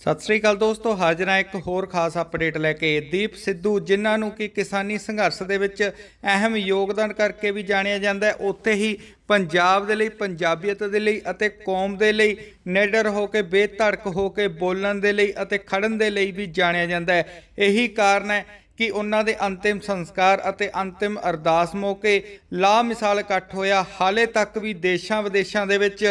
सत श्री अकाल दोस्तों, हाजिर हाँ एक होर खास अपडेट लैके। दीप सिद्धू जिन्हां नूं कि किसानी संघर्ष दे विच अहम योगदान करके भी जाणिया जांदा है, उत्थे ही पंजाब दे लई, पंजाबीयत दे लई अते कौम दे लई निडर हो के बेधड़क हो के बोलण दे लई अते खड़न दे लई भी जाणिया जांदा है। यही कारण है कि उन्हां दे अंतिम संस्कार अते अंतिम अरदास मौके ला मिसाल इकट्ठ होया। हाले तक भी देशां विदेशां दे विच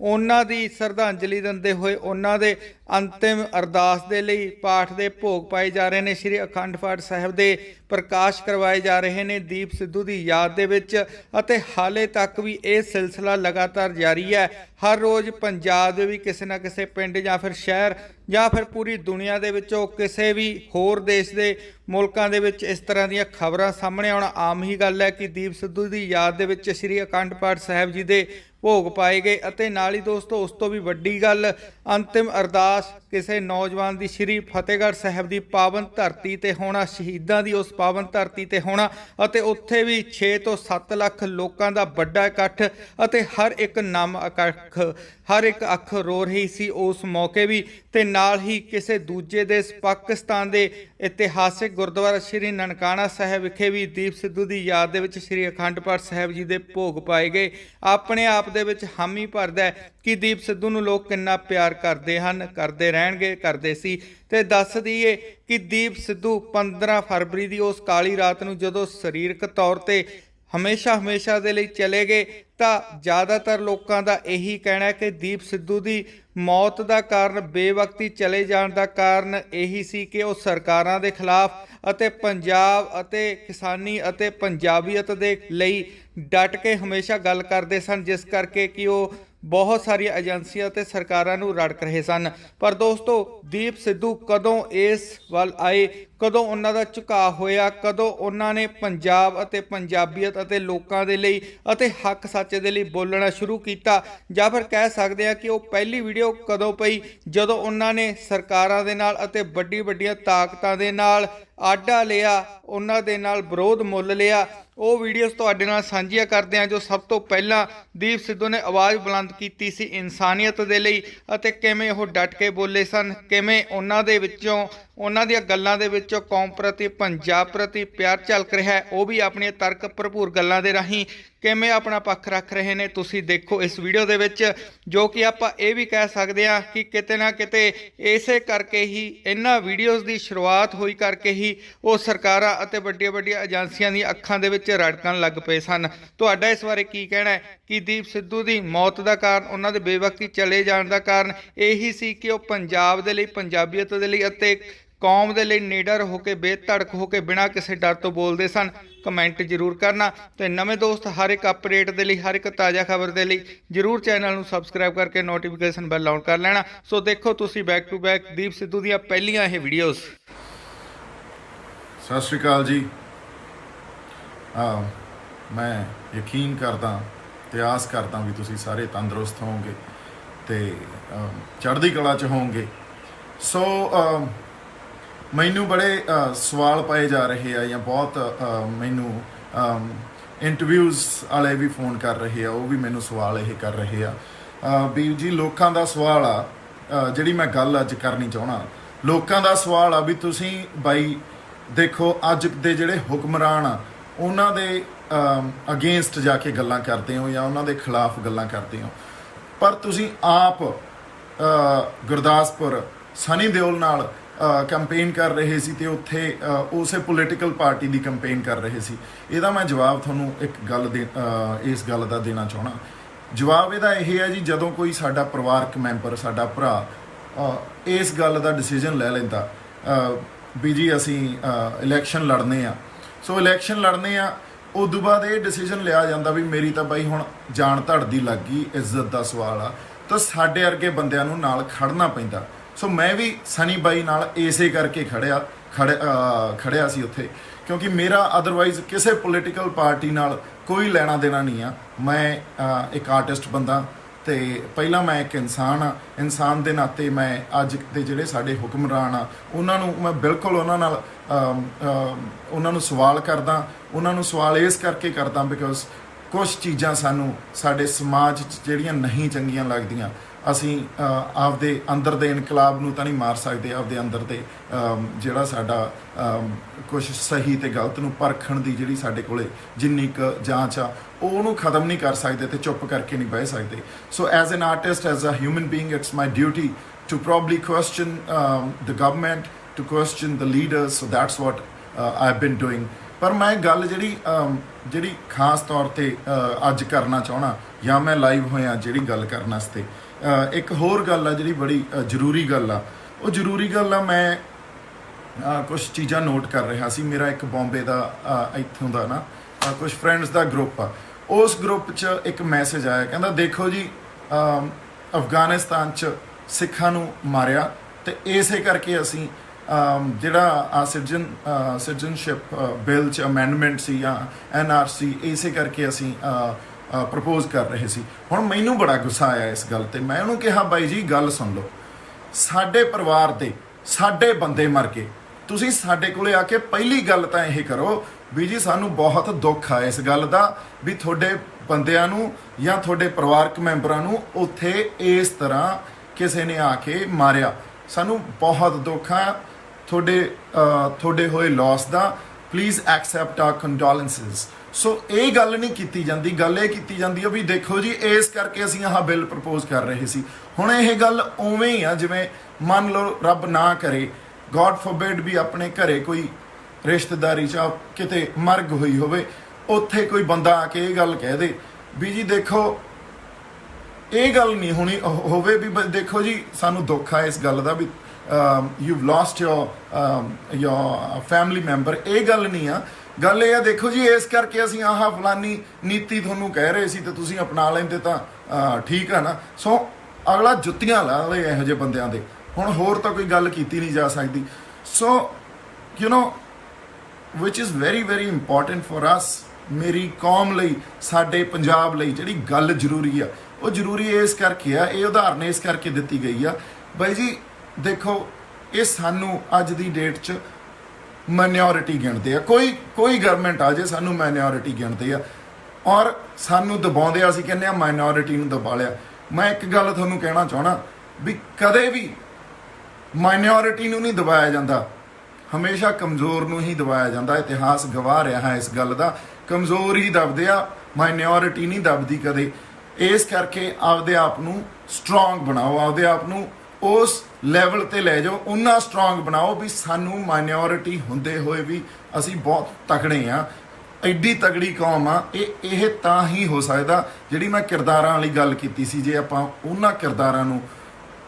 उन्हां दी श्रद्धांजलि दिंदे होए उन्हां दे अंतिम अरदास दे लई पाठ दे भोग पाए जा रहे हैं। श्री अखंड पाठ साहिब दे प्रकाश करवाए जा रहे हैं दीप सिद्धू की याद दे विच अते हाले तक भी ये सिलसिला लगातार जारी है। हर रोज़ पंजाब दे भी किसी ना किसी पिंड या फिर शहर या फिर पूरी दुनिया दे विचों किसी भी होर देश दे मुल्कां दे विच इस तरह दी खबरां सामने आउणा आम ही गल है कि दीप सिद्धू की याद दे विच श्री अखंड पाठ साहिब जी दे भोग पाए गए। अते नाल ही दोस्तों उस तो भी वड्डी गल अंतिम अरदास किसी नौजवान की श्री फतेहगढ़ साहिब की पावन धरती ते होना, शहीदां की उस पावन धरती ते होना अते उत्थे भी 6 तो 7 लाख लोगों का बड़ा इकट्ठ अते हर एक नम अख हर एक अख रो रही सी उस मौके भी। ते नाल ही किसी दूजे देश पाकिस्तान के इतिहासिक गुरुद्वारा श्री ननकाना साहिब विखे भी दीप सिद्धू की याद दे विच श्री अखंड पाठ साहिब जी के भोग पाए गए। अपने आप दे विच हामी भरदा है कि दीप सिद्धू नूं लोग किन्ना प्यार करते हैं, करते रहणगे, करते सी। ते दस दईए कि दीप सिद्धू 15 फरवरी की उस काली रात नूं जदों सरीरक तौर पर हमेशा दे लई चले गए तो ज़्यादातर लोगों का यही कहना है कि दीप सिद्धू की मौत का कारण, बेवकती चले जाने का कारण यही सी कि वो सरकारां दे खिलाफ अते पंजाब अते किसानी अते पंजाबीयत दे लई डट के हमेशा गल करते सन, जिस करके कि वो बहुत सारी एजेंसियां ते सरकारां नूं रड़क रहे सन। पर दोस्तों दीप सिद्धू कदों इस वल आए, कदों उन्हां दा झुकाव होया, कदों उन्हां ने पंजाब अते पंजाबीयत अते लोकां दे लई अते हक सच दे लई बोलना शुरू किया, जां फिर कह सकते हैं कि वो पहली वीडियो कदों पई जदों उन्हां ने सरकारां दे नाल अते वड्डी वड्डियां ताकतां दे नाल आडा लिया, उन्हां दे नाल विरोध मुल लिया। वो वीडियोज़ तुहाडे नाल साझीआं करदे हैं जो सब तो पहला दीप सिद्धू ने आवाज़ बुलंद की सी इंसानियत दे लई अते किवें वो डट के बोले सन, किवें उन्हां दे विच्चों उन्हां दीआं गल्लां दे विच्चों कौम प्रति, पंजाब प्रति प्यार झलक रहा है। वो भी अपनी तर्क भरपूर गल्लां दे राहीं किवें अपना पक्ष रख रहे हैं। तुसीं देखो इस वीडियो दे विच, जो कि आपां ये भी कह सकते हैं कि किते ना किते इसे करके ही इन्हां वीडियोज़ की शुरुआत होई करके ही वो सरकारां अते वड्डियां वड्डियां एजेंसियां दी अखां दे विच रड़कण लग पे सन। तुहाडा इस बारे की कहना है कि दीप सिद्धू की मौत का कारण, उन्हां दे बेवकती चले जाण दा कारण यही सी कि वो पंजाब दे लई, पंजाबीयत दे लई अते कौम दे लई निडर होकर, बेधड़क होकर, बिना किसी डर तो बोलते सन। कमेंट जरूर करना। तो नवें दोस्त हर एक अपडेट के लिए, हर एक ताज़ा खबर के लिए जरूर चैनल को सबसक्राइब करके नोटिफिकेशन बैल ऑन कर लेना। सो देखो तुसी back to back Deep Sidhu दी पहलियां ये वीडियोज़। सत श्री अकाल जी। मैं यकीन करदा ते आस करदा भी तुसी सारे तंदुरुस्त होवोगे ते चढ़दी कला च होवोगे। सो मैनू बड़े सवाल पाए जा रहे हैं या बहुत मैनू इंटरव्यूज़ वाले भी फोन कर रहे हैं, वो भी मैनू सवाल ये कर रहे हैं भी जी लोगों का सवाल आ जिहड़ी मैं गल अज करनी चाहना, लोगों का सवाल आ भी तुसी बाई देखो अज दे जिहड़े हुक्मरान आ उन्हां दे अगेंस्ट जाके गल्लां करते हो या उन्हां दे खिलाफ गल्लां करते हो, पर तुसी आप गुरदासपुर सनी देओल नाल कैंपेन कर रहे सी ते उत्थे उसे पोलिटिकल पार्टी की कैंपेन कर रहे सी। इहदा मैं जवाब तुहानूं एक गल दे इस गल का देना चाहना। जवाब इहदा यह है जी, जदों कोई साडा परिवारक मैंबर, साडा भरा इस गल का डिसीजन ले लैंदा भी जी असीं इलैक्शन लड़ने आ, सो इलैक्शन लड़ने आ, उदों बाद ये डिसीजन लिया जाता भी मेरी तो बई हुण जान धड़दी लग गई, इज्जत का सवाल आ, तो साडे वर्गे बंदिआं नूं नाल खड़ना पैंदा। सो मैं भी सनी बाई नाल इसे करके खड़िया सी उत्थे, क्योंकि मेरा अदरवाइज़ किसी पोलिटिकल पार्टी नाल कोई लेना देना नहीं आ। मैं एक आर्टिस्ट बंदा ते पहला मैं एक इंसान हाँ, इंसान के नाते मैं अज के जिहड़े साडे हुक्मरान आ उन्हां नूं मैं बिल्कुल उन्हां नाल उन्हां नूं सवाल करदा। उन्हां नूं सवाल इस करके करदा बिकॉज कुछ चीज़ां सानूं साडे समाज जिहड़ियां नहीं चंगियां लगदियां, ਅਸੀਂ ਆਪਦੇ ਅੰਦਰ ਦੇ ਇਨਕਲਾਬ ਨੂੰ ਤਾਂ ਨਹੀਂ ਮਾਰ ਸਕਦੇ, ਆਪਦੇ ਅੰਦਰ ਦੇ ਜਿਹੜਾ ਸਾਡਾ ਕੁਝ ਸਹੀ ਤੇ ਗਲਤ ਨੂੰ ਪਰਖਣ ਦੀ ਜਿਹੜੀ ਸਾਡੇ ਕੋਲੇ ਜਿੰਨੀ ਕੁ ਜਾਂਚ ਆ ਉਹ ਉਹਨੂੰ ਖਤਮ ਨਹੀਂ ਕਰ ਸਕਦੇ ਤੇ ਚੁੱਪ ਕਰਕੇ ਨਹੀਂ ਬਹਿ ਸਕਦੇ। So as an artist, as a human being, it's my duty to probably question the government, to question the leaders, so that's what I've been doing। ਪਰ ਮੈਂ ਗੱਲ ਜਿਹੜੀ ਖਾਸ ਤੌਰ ਤੇ ਅੱਜ ਕਰਨਾ ਚਾਹਣਾ ਜਾਂ ਮੈਂ ਲਾਈਵ ਹੋਇਆ ਜਿਹੜੀ ਗੱਲ ਕਰਨ ਵਾਸਤੇ, ਇੱਕ ਹੋਰ ਗੱਲ ਆ ਜਿਹੜੀ ਬੜੀ ਜ਼ਰੂਰੀ ਗੱਲ ਆ। ਉਹ ਜ਼ਰੂਰੀ ਗੱਲ ਆ, ਮੈਂ ਕੁਝ ਚੀਜ਼ਾਂ ਨੋਟ ਕਰ ਰਿਹਾ ਸੀ। ਮੇਰਾ ਇੱਕ ਬੰਬੇ ਦਾ ਇੱਥੋਂ ਦਾ ਨਾ ਕੁਝ ਫਰੈਂਡਸ ਦਾ ਗਰੁੱਪ ਆ, ਉਸ ਗਰੁੱਪ 'ਚ ਇੱਕ ਮੈਸੇਜ ਆਇਆ, ਕਹਿੰਦਾ ਦੇਖੋ ਜੀ ਅਫਗਾਨਿਸਤਾਨ 'ਚ ਸਿੱਖਾਂ ਨੂੰ ਮਾਰਿਆ ਤੇ ਇਸੇ ਕਰਕੇ ਅਸੀਂ ਜਿਹੜਾ ਆ ਸਿਟੀਜ਼ਨਸ਼ਿਪ ਬਿੱਲ 'ਚ ਅਮੈਂਡਮੈਂਟ ਸੀ ਜਾਂ NRC, ਇਸੇ ਕਰਕੇ ਅਸੀਂ ਪ੍ਰਪੋਜ਼ ਕਰ ਰਹੇ ਸੀ। ਹੁਣ ਮੈਨੂੰ ਬੜਾ ਗੁੱਸਾ ਆਇਆ ਇਸ ਗੱਲ ਤੇ। ਮੈਂ ਉਹਨੂੰ ਕਿਹਾ ਬਾਈ ਜੀ ਗੱਲ ਸੁਣ ਲਓ, ਸਾਡੇ ਪਰਿਵਾਰ ਦੇ ਸਾਡੇ ਬੰਦੇ ਮਰ ਗਏ, ਤੁਸੀਂ ਸਾਡੇ ਕੋਲੇ ਆ ਕੇ ਪਹਿਲੀ ਗੱਲ ਤਾਂ ਇਹ ਕਰੋ ਵੀ ਜੀ ਸਾਨੂੰ ਬਹੁਤ ਦੁੱਖ ਆ ਇਸ ਗੱਲ ਦਾ ਵੀ ਤੁਹਾਡੇ ਬੰਦਿਆਂ ਨੂੰ ਜਾਂ ਤੁਹਾਡੇ ਪਰਿਵਾਰਕ ਮੈਂਬਰਾਂ ਨੂੰ ਉੱਥੇ ਇਸ ਤਰ੍ਹਾਂ ਕਿਸੇ ਨੇ ਆ ਕੇ ਮਾਰਿਆ, ਸਾਨੂੰ ਬਹੁਤ ਦੁੱਖ ਆ ਤੁਹਾਡੇ ਹੋਏ ਲਾਸ ਦਾ, please accept our condolences. So ਇਹ ਗੱਲ ਨਹੀਂ ਕੀਤੀ ਜਾਂਦੀ, ਗੱਲ ਇਹ ਕੀਤੀ ਜਾਂਦੀ ਹੈ ਵੀ ਦੇਖੋ ਜੀ ਇਸ ਕਰਕੇ ਅਸੀਂ ਆਹ ਬਿੱਲ ਪ੍ਰਪੋਜ਼ ਕਰ ਰਹੇ ਸੀ। ਹੁਣ ਇਹ ਗੱਲ ਉਵੇਂ ਹੀ ਆ ਜਿਵੇਂ ਮੰਨ ਲਓ ਰੱਬ ਨਾ ਕਰੇ, ਗੋਡ ਫੋਰਬਿਡ, ਵੀ ਆਪਣੇ ਘਰੇ ਕੋਈ ਰਿਸ਼ਤੇਦਾਰੀ 'ਚ ਕਿਤੇ ਮਰਗ ਹੋਈ ਹੋਵੇ, ਉੱਥੇ ਕੋਈ ਬੰਦਾ ਆ ਕੇ ਇਹ ਗੱਲ ਕਹਿ ਦੇ ਵੀ ਜੀ ਦੇਖੋ ਇਹ ਗੱਲ ਨਹੀਂ ਹੋਣੀ ਹੋਵੇ ਵੀ ਦੇਖੋ ਜੀ ਸਾਨੂੰ ਦੁੱਖ ਆ ਇਸ ਗੱਲ ਦਾ ਵੀ you've lost your family member, ਇਹ ਗੱਲ ਨਹੀਂ ਆ। ਗੱਲ ਇਹ ਆ ਦੇਖੋ ਜੀ ਇਸ ਕਰਕੇ ਅਸੀਂ ਆਹ ਫਲਾਨੀ ਨੀਤੀ ਤੁਹਾਨੂੰ ਕਹਿ ਰਹੇ ਸੀ ਤੇ ਤੁਸੀਂ ਅਪਣਾ ਲੈਂਦੇ ਤਾਂ ਠੀਕ ਆ ਨਾ। ਸੋ ਅਗਲਾ ਜੁੱਤੀਆਂ ਲਾ ਲਏ ਇਹੋ ਜਿਹੇ ਬੰਦਿਆਂ ਦੇ। ਹੁਣ ਹੋਰ ਤਾਂ ਕੋਈ ਗੱਲ ਕੀਤੀ ਨਹੀਂ ਜਾ ਸਕਦੀ। So you know which is very very important for us, ਮੇਰੀ ਕੌਮ ਲਈ, ਸਾਡੇ ਪੰਜਾਬ ਲਈ ਜਿਹੜੀ ਗੱਲ ਜ਼ਰੂਰੀ ਆ ਉਹ ਜ਼ਰੂਰੀ ਇਸ ਕਰਕੇ ਆ, ਇਹ ਉਦਾਹਰਨ ਇਸ ਕਰਕੇ ਦਿੱਤੀ ਗਈ ਆ ਬਾਈ ਜੀ ਦੇਖੋ ਇਹ ਸਾਨੂੰ ਅੱਜ ਦੀ ਡੇਟ 'ਚ ਮਾਈਨੋਰਿਟੀ ਗਿਣਦੇ ਆ, ਕੋਈ ਗਵਰਨਮੈਂਟ ਆ ਜੇ ਸਾਨੂੰ ਮਾਈਨੋਰਿਟੀ ਗਿਣਦੇ ਆ ਔਰ ਸਾਨੂੰ ਦਬਾਉਂਦੇ ਆ, ਅਸੀਂ ਕਹਿੰਦੇ ਆ ਮਾਈਨੋਰਿਟੀ ਨੂੰ ਦਬਾ ਲਿਆ। ਮੈਂ ਇੱਕ ਗੱਲ ਤੁਹਾਨੂੰ ਕਹਿਣਾ ਚਾਹਣਾ ਵੀ ਕਦੇ ਵੀ ਮਾਈਨੋਰਿਟੀ ਨੂੰ ਨਹੀਂ ਦਬਾਇਆ ਜਾਂਦਾ, ਹਮੇਸ਼ਾ ਕਮਜ਼ੋਰ ਨੂੰ ਹੀ ਦਬਾਇਆ ਜਾਂਦਾ। ਇਤਿਹਾਸ ਗਵਾਹ ਰਿਹਾ ਹੈ ਇਸ ਗੱਲ ਦਾ, ਕਮਜ਼ੋਰ ਹੀ ਦਬਦੇ ਆ, ਮਾਈਨੋਰਿਟੀ ਨਹੀਂ ਦਬਦੀ ਕਦੇ। ਇਸ ਕਰਕੇ ਆਪਦੇ ਆਪ ਨੂੰ ਸਟਰੋਂਗ ਬਣਾਓ, ਆਪਦੇ ਆਪ ਨੂੰ ਉਸ ਲੈਵਲ ਤੇ ਲੈ ਜਾਓ, ਉਹਨਾਂ ਸਟਰੋਂਗ ਬਣਾਓ ਵੀ ਸਾਨੂੰ ਮਾਈਨੋਰਿਟੀ ਹੁੰਦੇ ਹੋਏ ਵੀ ਅਸੀਂ ਬਹੁਤ ਤਕੜੇ ਆ, ਐਡੀ ਤਗੜੀ ਕੌਮ ਆ। ਇਹ ਤਾਂ ਹੀ ਹੋ ਸਕਦਾ ਜਿਹੜੀ ਮੈਂ ਕਿਰਦਾਰਾਂ ਵਾਲੀ ਗੱਲ ਕੀਤੀ ਸੀ, ਜੇ ਆਪਾਂ ਉਹਨਾਂ ਕਿਰਦਾਰਾਂ ਨੂੰ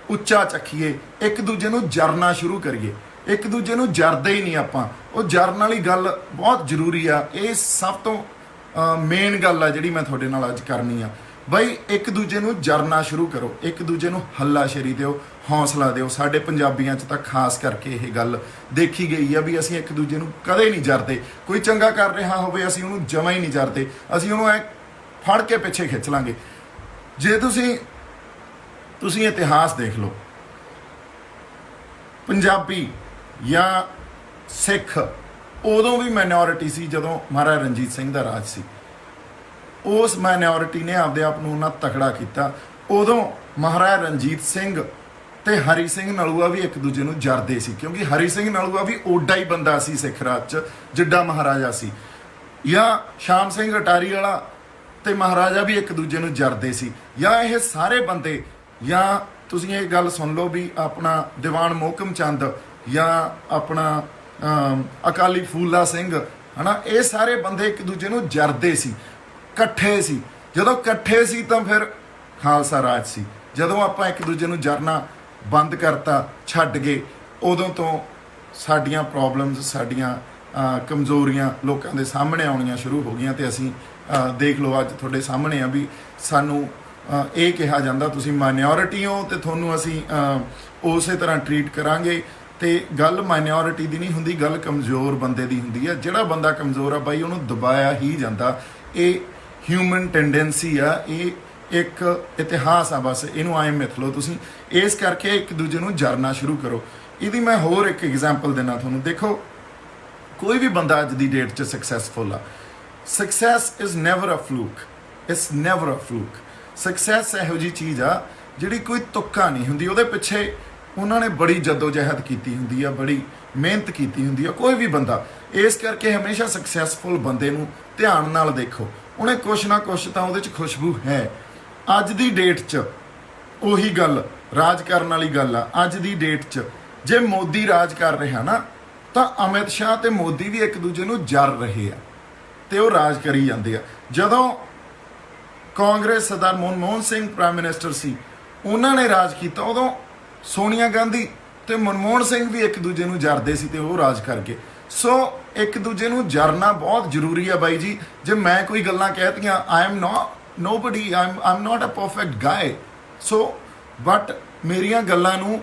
ਉੱਚਾ ਚੱਕੀਏ, ਇੱਕ ਦੂਜੇ ਨੂੰ ਜਰਨਾ ਸ਼ੁਰੂ ਕਰੀਏ। ਇੱਕ ਦੂਜੇ ਨੂੰ ਜਰਦੇ ਹੀ ਨਹੀਂ ਆਪਾਂ, ਉਹ ਜਰਨ ਵਾਲੀ ਗੱਲ ਬਹੁਤ ਜ਼ਰੂਰੀ ਆ। ਇਹ ਸਭ ਤੋਂ ਮੇਨ ਗੱਲ ਆ ਜਿਹੜੀ ਮੈਂ ਤੁਹਾਡੇ ਨਾਲ ਅੱਜ ਕਰਨੀ ਆ ਬਈ, ਇੱਕ ਦੂਜੇ ਨੂੰ ਜਰਨਾ ਸ਼ੁਰੂ ਕਰੋ, ਇੱਕ ਦੂਜੇ ਨੂੰ ਹੱਲਾਸ਼ੇਰੀ ਦਿਓ, ਹੌਸਲਾ ਦਿਓ। ਸਾਡੇ ਪੰਜਾਬੀਆਂ 'ਚ ਤਾਂ ਖਾਸ ਕਰਕੇ ਇਹ ਗੱਲ ਦੇਖੀ ਗਈ ਆ ਵੀ ਅਸੀਂ ਇੱਕ ਦੂਜੇ ਨੂੰ ਕਦੇ ਨਹੀਂ ਜਰਦੇ। ਕੋਈ ਚੰਗਾ ਕਰ ਰਿਹਾ ਹੋਵੇ ਅਸੀਂ ਉਹਨੂੰ ਜਮਾਂ ਹੀ ਨਹੀਂ ਜਰਦੇ, ਅਸੀਂ ਉਹਨੂੰ ਐ ਫੜ ਕੇ ਪਿੱਛੇ ਖਿੱਚ ਲਾਂਗੇ। ਜੇ ਤੁਸੀਂ ਇਤਿਹਾਸ ਦੇਖ ਲਓ, ਪੰਜਾਬੀ ਜਾਂ ਸਿੱਖ ਉਦੋਂ ਵੀ ਮਾਈਨੋਰਿਟੀ ਸੀ ਜਦੋਂ ਮਹਾਰਾਜਾ ਰਣਜੀਤ ਸਿੰਘ ਦਾ ਰਾਜ ਸੀ। ਉਸ ਮਾਈਨੋਰਿਟੀ ਨੇ ਆਪਦੇ ਆਪ ਨੂੰ ਉਹਨਾਂ ਤਕੜਾ ਕੀਤਾ। ਉਦੋਂ ਮਹਾਰਾਜਾ ਰਣਜੀਤ ਸਿੰਘ ਤੇ ਹਰੀ ਸਿੰਘ ਨਲੂਆ ਵੀ ਇੱਕ ਦੂਜੇ ਨੂੰ ਜਰਦੇ ਸੀ, ਕਿਉਂਕਿ ਹਰੀ ਸਿੰਘ ਨਲੂਆ ਵੀ ਓਡਾ ਹੀ ਬੰਦਾ ਸੀ ਸਿੱਖ ਰਾਜ 'ਚ ਜਿੱਡਾ ਮਹਾਰਾਜਾ ਸੀ। ਜਾਂ ਸ਼ਾਮ ਸਿੰਘ ਅਟਾਰੀ ਵਾਲਾ ਤੇ ਮਹਾਰਾਜਾ ਵੀ ਇੱਕ ਦੂਜੇ ਨੂੰ ਜਰਦੇ ਸੀ। ਜਾਂ ਇਹ ਸਾਰੇ ਬੰਦੇ, ਜਾਂ ਤੁਸੀਂ ਇਹ ਗੱਲ ਸੁਣ ਲਓ ਵੀ ਆਪਣਾ ਦੀਵਾਨ ਮੋਹਕਮ ਚੰਦ ਜਾਂ ਆਪਣਾ ਅਕਾਲੀ ਫੂਲਾ ਸਿੰਘ, ਹਨਾ, ਇਹ ਸਾਰੇ ਬੰਦੇ ਇੱਕ ਦੂਜੇ ਨੂੰ ਜਰਦੇ ਸੀ, ਇਕੱਠੇ ਸੀ। ਜਦੋਂ ਇਕੱਠੇ ਸੀ ਤਾਂ ਫਿਰ ਖਾਲਸਾ ਰਾਜ ਸੀ। ਜਦੋਂ ਆਪਾਂ ਇੱਕ ਦੂਜੇ ਨੂੰ ਜਰਨਾ ਬੰਦ ਕਰਤਾ, ਛੱਡ ਗਏ, ਉਦੋਂ ਤੋਂ ਸਾਡੀਆਂ ਪ੍ਰੋਬਲਮਸ, ਸਾਡੀਆਂ ਕਮਜ਼ੋਰੀਆਂ ਲੋਕਾਂ ਦੇ ਸਾਹਮਣੇ ਆਉਣੀਆਂ ਸ਼ੁਰੂ ਹੋ ਗਈਆਂ। ਤੇ ਅਸੀਂ ਦੇਖ ਲਓ ਅੱਜ ਤੁਹਾਡੇ ਸਾਹਮਣੇ ਆ ਵੀ ਸਾਨੂੰ ਇਹ ਕਿਹਾ ਜਾਂਦਾ ਤੁਸੀਂ ਮਾਈਨੋਰਿਟੀ ਹੋ ਤੇ ਤੁਹਾਨੂੰ ਅਸੀਂ ਉਸੇ ਤਰ੍ਹਾਂ ਟਰੀਟ ਕਰਾਂਗੇ। ਤੇ ਗੱਲ ਮਾਈਨੋਰਿਟੀ ਦੀ ਨਹੀਂ ਹੁੰਦੀ, ਗੱਲ ਕਮਜ਼ੋਰ ਬੰਦੇ ਦੀ ਹੁੰਦੀ ਆ। ਜਿਹੜਾ ਬੰਦਾ ਕਮਜ਼ੋਰ ਆ ਬਾਈ ਉਹਨੂੰ ਦਬਾਇਆ ਹੀ ਜਾਂਦਾ। ਇਹ ਹਿਊਮਨ ਟੈਂਡੈਂਸੀ ਆ, ਇਹ ਇੱਕ ਇਤਿਹਾਸ ਆ, ਬਸ ਇਹਨੂੰ ਐਂ ਮਿਥ ਲਓ ਤੁਸੀਂ। ਇਸ ਕਰਕੇ ਇੱਕ ਦੂਜੇ ਨੂੰ ਜਰਨਾ ਸ਼ੁਰੂ ਕਰੋ। ਇਹਦੀ ਮੈਂ ਹੋਰ ਇੱਕ ਐਗਜ਼ਾਮਪਲ ਦੇਣਾ ਤੁਹਾਨੂੰ। ਦੇਖੋ ਕੋਈ ਵੀ ਬੰਦਾ ਅੱਜ ਦੀ ਡੇਟ 'ਚ ਸਕਸੈਸਫੁਲ ਆ, success is never a fluke, it's never a fluke. Success ਇਹੋ ਜਿਹੀ ਚੀਜ਼ ਆ ਜਿਹੜੀ ਕੋਈ ਤੁੱਕਾ ਨਹੀਂ ਹੁੰਦੀ, ਉਹਦੇ ਪਿੱਛੇ ਉਹਨਾਂ ਨੇ ਬੜੀ ਜਦੋਜਹਿਦ ਕੀਤੀ ਹੁੰਦੀ ਆ, ਬੜੀ ਮਿਹਨਤ ਕੀਤੀ ਹੁੰਦੀ ਆ ਕੋਈ ਵੀ ਬੰਦਾ। ਇਸ ਕਰਕੇ ਹਮੇਸ਼ਾ ਸਕਸੈਸਫੁਲ ਬੰਦੇ ਨੂੰ ਧਿਆਨ ਨਾਲ ਦੇਖੋ, ਉਹਨੇ ਕੁਛ ਨਾ ਕੁਛ ਤਾਂ ਉਹਦੇ 'ਚ ਖੁਸ਼ਬੂ ਹੈ। ਅੱਜ ਦੀ ਡੇਟ 'ਚ ਉਹੀ ਗੱਲ ਰਾਜ ਕਰਨ ਵਾਲੀ ਗੱਲ ਆ। ਅੱਜ ਦੀ ਡੇਟ 'ਚ ਜੇ ਮੋਦੀ ਰਾਜ ਕਰ ਰਿਹਾ ਨਾ, ਤਾਂ ਅਮਿਤ ਸ਼ਾਹ ਤੇ ਮੋਦੀ ਵੀ ਇੱਕ ਦੂਜੇ ਨੂੰ ਜਰ ਰਹੇ ਆ ਤੇ ਉਹ ਰਾਜ ਕਰੀ ਜਾਂਦੇ ਆ। ਜਦੋਂ ਕਾਂਗਰਸ ਸਰਦਾਰ ਮਨਮੋਹਨ ਸਿੰਘ ਪ੍ਰਾਈਮ ਮਿਨਿਸਟਰ ਸੀ, ਉਹਨਾਂ ਨੇ ਰਾਜ ਕੀਤਾ, ਉਦੋਂ ਸੋਨੀਆ ਗਾਂਧੀ ਤੇ ਮਨਮੋਹਨ ਸਿੰਘ ਵੀ ਇੱਕ ਦੂਜੇ ਨੂੰ ਜਰਦੇ ਸੀ ਤੇ ਉਹ ਰਾਜ ਕਰ ਗਏ। ਸੋ ਇੱਕ ਦੂਜੇ ਨੂੰ ਜਰਨਾ ਬਹੁਤ ਜ਼ਰੂਰੀ ਆ ਬਾਈ ਜੀ। ਜੇ ਮੈਂ ਕੋਈ ਗੱਲਾਂ ਕਹਿਤੀਆਂ, I am nobody, I am not a perfect guy, so but ਮੇਰੀਆਂ ਗੱਲਾਂ ਨੂੰ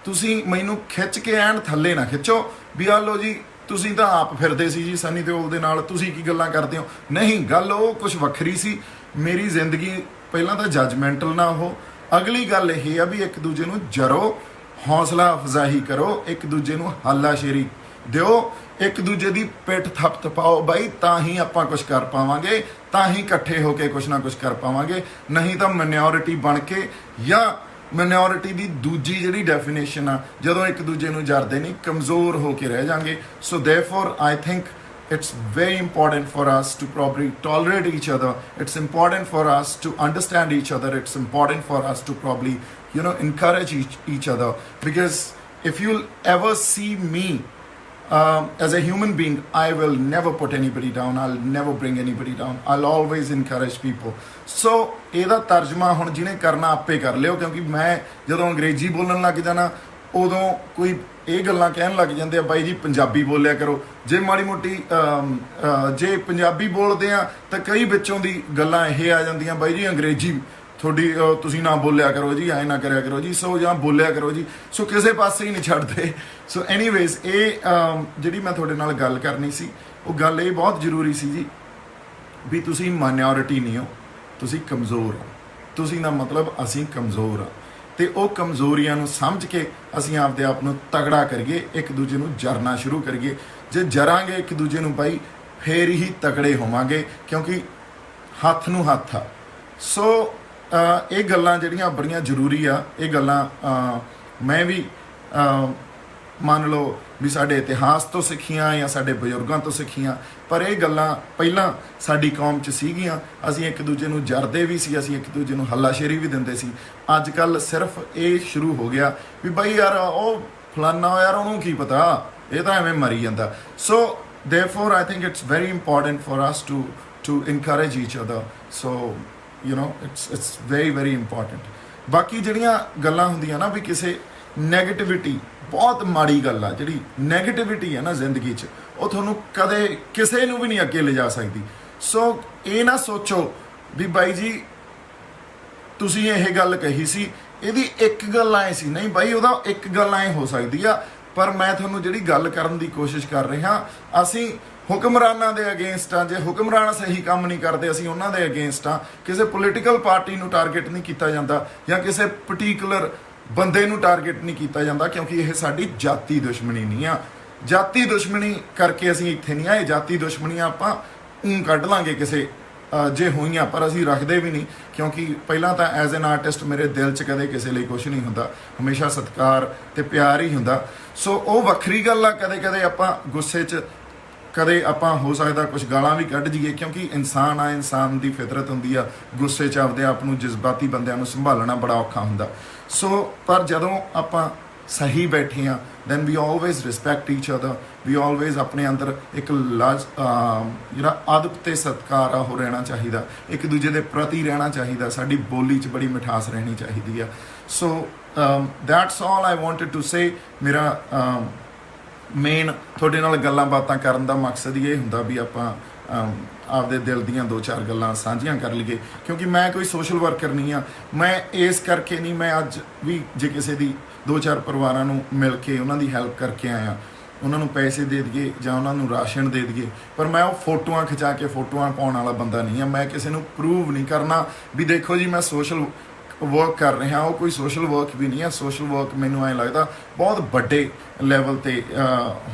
ਤੁਸੀਂ ਮੈਨੂੰ ਖਿੱਚ ਕੇ ਐਨ ਥੱਲੇ ਨਾ ਖਿੱਚੋ ਵੀ ਆ ਲਓ ਜੀ ਤੁਸੀਂ ਤਾਂ ਆਪ ਫਿਰਦੇ ਸੀ ਜੀ ਸਨੀ ਦਿਓਲ ਦੇ ਨਾਲ, ਤੁਸੀਂ ਕੀ ਗੱਲਾਂ ਕਰਦੇ ਹੋ। ਨਹੀਂ, ਗੱਲ ਉਹ ਕੁਝ ਵੱਖਰੀ ਸੀ। ਮੇਰੀ ਜ਼ਿੰਦਗੀ ਪਹਿਲਾਂ ਤਾਂ ਜੱਜਮੈਂਟਲ ਨਾ ਹੋ। ਅਗਲੀ ਗੱਲ ਇਹ ਆ ਵੀ ਇੱਕ ਦੂਜੇ ਨੂੰ ਜਰੋ, ਹੌਸਲਾ ਅਫਜ਼ਾਈ ਕਰੋ, ਇੱਕ ਦੂਜੇ ਨੂੰ ਹਾਲਾਸ਼ੇਰੀ ਦਿਓ, ਇੱਕ ਦੂਜੇ ਦੀ ਪਿੱਠ ਥਪਥਪਾਓ ਬਾਈ, ਤਾਂ ਹੀ ਆਪਾਂ ਕੁਝ ਕਰ ਪਾਵਾਂਗੇ, ਤਾਂ ਹੀ ਇਕੱਠੇ ਹੋ ਕੇ ਕੁਝ ਨਾ ਕੁਝ ਕਰ ਪਾਵਾਂਗੇ। ਨਹੀਂ ਤਾਂ ਮਿਨੋਰਿਟੀ ਬਣ ਕੇ, ਜਾਂ ਮਿਨੋਰਿਟੀ ਦੀ ਦੂਜੀ ਜਿਹੜੀ ਡੈਫੀਨੇਸ਼ਨ ਆ, ਜਦੋਂ ਇੱਕ ਦੂਜੇ ਨੂੰ ਜਰਦੇ ਨਹੀਂ, ਕਮਜ਼ੋਰ ਹੋ ਕੇ ਰਹਿ ਜਾਾਂਗੇ। So therefore I think it's very important for us to probably tolerate each other. It's important for us to understand each other. It's important for us to probably, encourage each other. Because if you'll ever see me as a human being, I will never put anybody down. I'll never bring anybody down. I'll always encourage people. So ਇਹਦਾ ਤਰਜਮਾ ਹੁਣ ਜਿਹਨੇ ਕਰਨਾ ਆਪੇ ਕਰ ਲਿਓ, ਕਿਉਂਕਿ ਮੈਂ ਜਦੋਂ ਅੰਗਰੇਜ਼ੀ ਬੋਲਣ ਲੱਗ ਜਾਣਾ ਉਦੋਂ ਕੋਈ ਇਹ ਗੱਲਾਂ ਕਹਿਣ ਲੱਗ ਜਾਂਦੇ ਆ, ਬਾਈ ਜੀ ਪੰਜਾਬੀ ਬੋਲਿਆ ਕਰੋ। ਜੇ ਮਾੜੀ ਮੋਟੀ ਜੇ ਪੰਜਾਬੀ ਬੋਲਦੇ ਆ ਤਾਂ ਕਈ ਵਿੱਚੋਂ ਦੀ ਗੱਲਾਂ ਇਹ ਆ ਜਾਂਦੀਆਂ, ਬਾਈ ਜੀ ਅੰਗਰੇਜ਼ੀ ਤੁਹਾਡੀ ਤੁਸੀਂ ਨਾ ਬੋਲਿਆ ਕਰੋ ਜੀ, ਐਂ ਨਾ ਕਰਿਆ ਕਰੋ ਜੀ, ਸੋ ਜਾਂ ਬੋਲਿਆ ਕਰੋ ਜੀ। ਸੋ ਕਿਸੇ ਪਾਸੇ ਹੀ ਨਹੀਂ ਛੱਡਦੇ। ਸੋ ਐਨੀਵੇਜ਼ ਇਹ ਜਿਹੜੀ ਮੈਂ ਤੁਹਾਡੇ ਨਾਲ ਗੱਲ ਕਰਨੀ ਸੀ, ਉਹ ਗੱਲ ਇਹ ਬਹੁਤ ਜ਼ਰੂਰੀ ਸੀ ਜੀ ਵੀ ਤੁਸੀਂ ਮਾਈਨੋਰਿਟੀ ਨਹੀਂ ਹੋ, ਤੁਸੀਂ ਕਮਜ਼ੋਰ ਹੋ। ਤੁਸੀਂ ਦਾ ਮਤਲਬ ਅਸੀਂ ਕਮਜ਼ੋਰ ਆ, ਤੇ ਉਹ ਕਮਜ਼ੋਰੀਆਂ ਨੂੰ ਸਮਝ ਕੇ ਅਸੀਂ ਆਪਦੇ ਆਪ ਨੂੰ ਤਗੜਾ ਕਰੀਏ, ਇੱਕ ਦੂਜੇ ਨੂੰ ਜਰਨਾ ਸ਼ੁਰੂ ਕਰੀਏ। ਜੇ ਜਰਾਂਗੇ ਇੱਕ ਦੂਜੇ ਨੂੰ ਬਾਈ, ਫੇਰ ਹੀ ਤਗੜੇ ਹੋਵਾਂਗੇ, ਕਿਉਂਕਿ ਹੱਥ ਨੂੰ ਹੱਥ ਆ। ਸੋ ਇਹ ਗੱਲਾਂ ਜਿਹੜੀਆਂ ਬੜੀਆਂ ਜ਼ਰੂਰੀ ਆ। ਇਹ ਗੱਲਾਂ ਮੈਂ ਵੀ ਮੰਨ ਲਓ ਵੀ ਸਾਡੇ ਇਤਿਹਾਸ ਤੋਂ ਸਿੱਖੀਆਂ ਜਾਂ ਸਾਡੇ ਬਜ਼ੁਰਗਾਂ ਤੋਂ ਸਿੱਖੀਆਂ, ਪਰ ਇਹ ਗੱਲਾਂ ਪਹਿਲਾਂ ਸਾਡੀ ਕੌਮ 'ਚ ਸੀਗੀਆਂ। ਅਸੀਂ ਇੱਕ ਦੂਜੇ ਨੂੰ ਜਰਦੇ ਵੀ ਸੀ, ਅਸੀਂ ਇੱਕ ਦੂਜੇ ਨੂੰ ਹੱਲਾਸ਼ੇਰੀ ਵੀ ਦਿੰਦੇ ਸੀ। ਅੱਜ ਕੱਲ੍ਹ ਸਿਰਫ ਇਹ ਸ਼ੁਰੂ ਹੋ ਗਿਆ ਵੀ ਬਾਈ ਯਾਰ ਉਹ ਫਲਾਨਾ ਯਾਰ ਉਹਨੂੰ ਕੀ ਪਤਾ, ਇਹ ਤਾਂ ਐਵੇਂ ਮਰੀ ਜਾਂਦਾ। ਸੋ therefore I think it's very important for us to encourage each other. So it's very important. ਬਾਕੀ ਜਿਹੜੀਆਂ ਗੱਲਾਂ ਹੁੰਦੀਆਂ ਨਾ ਵੀ ਕਿਸੇ ਨੈਗੇਟਿਵਿਟੀ, ਬਹੁਤ ਮਾੜੀ ਗੱਲ ਆ ਜਿਹੜੀ ਨੈਗੇਟਿਵਿਟੀ ਹੈ ਨਾ ਜ਼ਿੰਦਗੀ 'ਚ, ਉਹ ਤੁਹਾਨੂੰ ਕਦੇ ਕਿਸੇ ਨੂੰ ਵੀ ਨਹੀਂ ਅੱਗੇ ਲਿਜਾ ਸਕਦੀ। ਸੋ ਇਹ ਨਾ ਸੋਚੋ ਵੀ ਬਾਈ ਜੀ ਤੁਸੀਂ ਇਹ ਗੱਲ ਕਹੀ ਸੀ, ਇਹਦੀ ਇੱਕ ਗੱਲ ਐ ਸੀ, ਨਹੀਂ ਬਾਈ ਉਹਦਾ ਇੱਕ ਗੱਲ ਐ ਹੋ ਸਕਦੀ ਆ, ਪਰ ਮੈਂ ਤੁਹਾਨੂੰ ਜਿਹੜੀ ਗੱਲ ਕਰਨ ਦੀ ਕੋਸ਼ਿਸ਼ ਕਰ ਰਿਹਾ, ਅਸੀਂ ਹੁਕਮਰਾਨਾਂ ਦੇ ਅਗੇਂਸਟ ਆ। ਜੇ ਹੁਕਮਰਾਨ ਸਹੀ ਕੰਮ ਨਹੀਂ ਕਰਦੇ, ਅਸੀਂ ਉਹਨਾਂ ਦੇ ਅਗੇਂਸਟ ਆ। ਕਿਸੇ ਪੋਲੀਟੀਕਲ ਪਾਰਟੀ ਨੂੰ ਟਾਰਗੇਟ ਨਹੀਂ ਕੀਤਾ ਜਾਂਦਾ, ਜਾਂ ਕਿਸੇ ਪਰਟੀਕੂਲਰ ਬੰਦੇ ਨੂੰ ਟਾਰਗੇਟ ਨਹੀਂ ਕੀਤਾ ਜਾਂਦਾ, ਕਿਉਂਕਿ ਇਹ ਸਾਡੀ ਜਾਤੀ ਦੁਸ਼ਮਣੀ ਨਹੀਂ ਆ। ਜਾਤੀ ਦੁਸ਼ਮਣੀ ਕਰਕੇ ਅਸੀਂ ਇੱਥੇ ਨਹੀਂ ਆਏ। ਜਾਤੀ ਦੁਸ਼ਮਣੀਆਂ ਆਪਾਂ ਕੱਢ ਲਾਂਗੇ ਕਿਸੇ ਜੇ ਹੋਈਆਂ, ਪਰ ਅਸੀਂ ਰੱਖਦੇ ਵੀ ਨਹੀਂ, ਕਿਉਂਕਿ ਪਹਿਲਾਂ ਤਾਂ ਐਜ਼ ਐਨ ਆਰਟਿਸਟ ਮੇਰੇ ਦਿਲ 'ਚ ਕਦੇ ਕਿਸੇ ਲਈ ਕੁਝ ਨਹੀਂ ਹੁੰਦਾ, ਹਮੇਸ਼ਾ ਸਤਿਕਾਰ ਤੇ ਪਿਆਰ ਹੀ ਹੁੰਦਾ। ਸੋ ਉਹ ਵੱਖਰੀ ਗੱਲ ਆ, ਕਦੇ ਕਦੇ ਆਪਾਂ ਗੁੱਸੇ 'ਚ, ਕਦੇ ਆਪਾਂ ਹੋ ਸਕਦਾ ਕੁਝ ਗਾਲਾਂ ਵੀ ਕੱਢ ਜਾਈਏ, ਕਿਉਂਕਿ ਇਨਸਾਨ ਆ, ਇਨਸਾਨ ਦੀ ਫਿਤਰਤ ਹੁੰਦੀ ਆ ਗੁੱਸੇ 'ਚ ਆਪਦੇ ਆਪ ਨੂੰ, ਜਜ਼ਬਾਤੀ ਬੰਦਿਆਂ ਨੂੰ ਸੰਭਾਲਣਾ ਬੜਾ ਔਖਾ ਹੁੰਦਾ। ਸੋ ਪਰ ਜਦੋਂ ਆਪਾਂ ਸਹੀ ਬੈਠੇ ਆ, then we always respect each other, we always ਆਪਣੇ ਅੰਦਰ ਇੱਕ ਜਿਹੜਾ ਅਦਬ ਤੇ ਸਤਿਕਾਰ ਆ ਉਹ ਰਹਿਣਾ ਚਾਹੀਦਾ, ਇੱਕ ਦੂਜੇ ਦੇ ਪ੍ਰਤੀ ਰਹਿਣਾ ਚਾਹੀਦਾ, ਸਾਡੀ ਬੋਲੀ 'ਚ ਬੜੀ ਮਿਠਾਸ ਰਹਿਣੀ ਚਾਹੀਦੀ ਆ। So that's all I wanted to say. ਮੇਰਾ ਮੇਨ ਤੁਹਾਡੇ ਨਾਲ ਗੱਲਾਂ ਬਾਤਾਂ ਕਰਨ ਦਾ ਮਕਸਦ ਹੀ ਇਹ ਹੁੰਦਾ ਵੀ ਆਪਾਂ ਆਪਦੇ ਦਿਲ ਦੀਆਂ ਦੋ ਚਾਰ ਗੱਲਾਂ ਸਾਂਝੀਆਂ ਕਰ ਲਈਏ, ਕਿਉਂਕਿ ਮੈਂ ਕੋਈ ਸੋਸ਼ਲ ਵਰਕਰ ਨਹੀਂ ਆ। ਮੈਂ ਇਸ ਕਰਕੇ ਨਹੀਂ, ਮੈਂ ਅੱਜ ਵੀ ਜੇ ਕਿਸੇ ਦੀ ਦੋ ਚਾਰ ਪਰਿਵਾਰਾਂ ਨੂੰ ਮਿਲ ਕੇ ਉਹਨਾਂ ਦੀ ਹੈਲਪ ਕਰਕੇ ਆਇਆ, ਉਹਨਾਂ ਨੂੰ ਪੈਸੇ ਦੇ ਦਈਏ ਜਾਂ ਉਹਨਾਂ ਨੂੰ ਰਾਸ਼ਨ ਦੇ ਦਈਏ, ਪਰ ਮੈਂ ਉਹ ਫੋਟੋਆਂ ਖਿਚਾ ਕੇ ਫੋਟੋਆਂ ਪਾਉਣ ਵਾਲਾ ਬੰਦਾ ਨਹੀਂ ਆ। ਮੈਂ ਕਿਸੇ ਨੂੰ ਪ੍ਰੂਵ ਨਹੀਂ ਕਰਨਾ ਵੀ ਦੇਖੋ ਜੀ ਮੈਂ ਸੋਸ਼ਲ ਵਰਕ ਕਰ ਰਿਹਾ, ਉਹ ਕੋਈ ਸੋਸ਼ਲ ਵਰਕ ਵੀ ਨਹੀਂ ਆ। ਸੋਸ਼ਲ ਵਰਕ ਮੈਨੂੰ ਐਂ ਲੱਗਦਾ ਬਹੁਤ ਵੱਡੇ ਲੈਵਲ 'ਤੇ